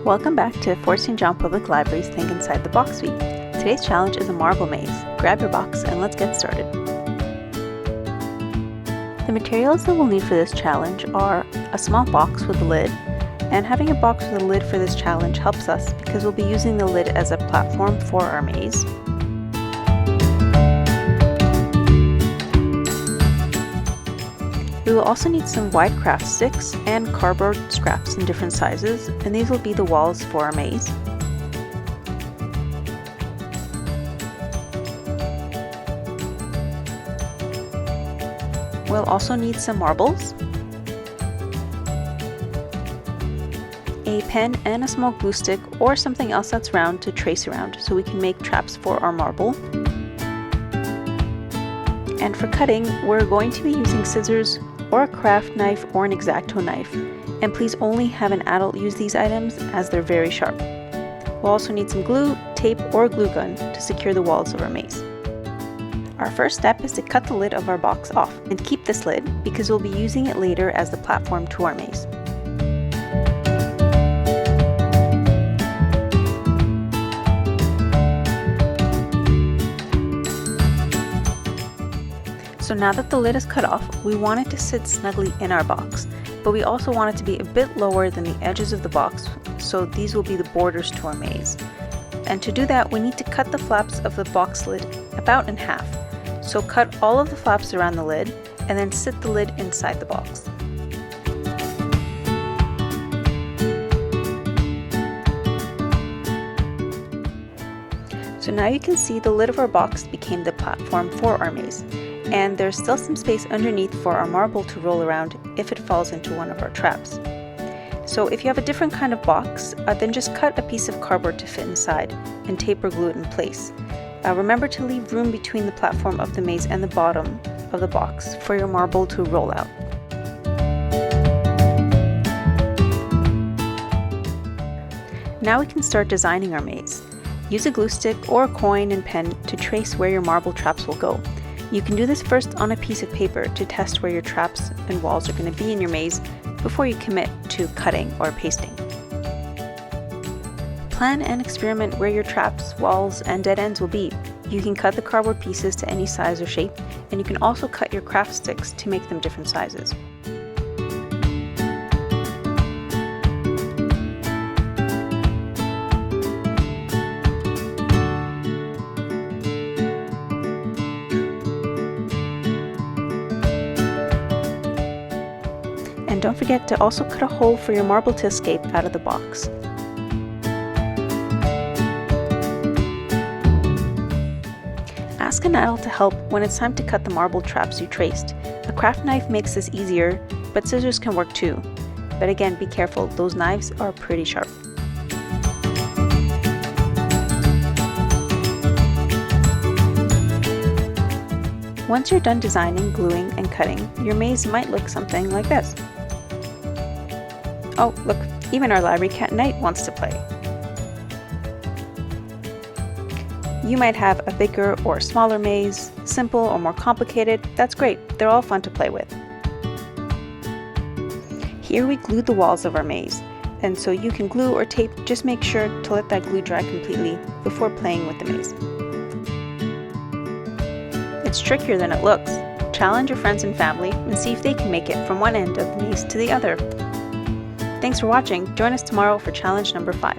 Welcome back to Fort St. John Public Library's Think Inside the Box Week. Today's challenge is a marble maze. Grab your box and let's get started. The materials that we'll need for this challenge are a small box with a lid, and having a box with a lid for this challenge helps us because we'll be using the lid as a platform for our maze. We will also need some wide craft sticks and cardboard scraps in different sizes, and these will be the walls for our maze. We'll also need some marbles, a pen and a small glue stick or something else that's round to trace around so we can make traps for our marble. And for cutting, we're going to be using scissors or a craft knife or an X-Acto knife, and please only have an adult use these items as they're very sharp. We'll also need some glue, tape, or a glue gun to secure the walls of our maze. Our first step is to cut the lid of our box off, and keep this lid because we'll be using it later as the platform to our maze. So now that the lid is cut off, we want it to sit snugly in our box, but we also want it to be a bit lower than the edges of the box, so these will be the borders to our maze. And to do that, we need to cut the flaps of the box lid about in half. So cut all of the flaps around the lid, and then sit the lid inside the box. So now you can see the lid of our box became the platform for our maze. And there's still some space underneath for our marble to roll around if it falls into one of our traps. So if you have a different kind of box, then just cut a piece of cardboard to fit inside and tape or glue it in place. Remember to leave room between the platform of the maze and the bottom of the box for your marble to roll out. Now we can start designing our maze. Use a glue stick or a coin and pen to trace where your marble traps will go. You can do this first on a piece of paper to test where your traps and walls are going to be in your maze before you commit to cutting or pasting. Plan and experiment where your traps, walls, and dead ends will be. You can cut the cardboard pieces to any size or shape, and you can also cut your craft sticks to make them different sizes. And don't forget to also cut a hole for your marble to escape out of the box. Ask an adult to help when it's time to cut the marble traps you traced. A craft knife makes this easier, but scissors can work too. But again, be careful, those knives are pretty sharp. Once you're done designing, gluing, and cutting, your maze might look something like this. Oh, look, even our library cat Knight wants to play. You might have a bigger or smaller maze, simple or more complicated, that's great, they're all fun to play with. Here we glued the walls of our maze, and so you can glue or tape, just make sure to let that glue dry completely before playing with the maze. It's trickier than it looks. Challenge your friends and family and see if they can make it from one end of the maze to the other. Thanks for watching. Join us tomorrow for challenge number 5.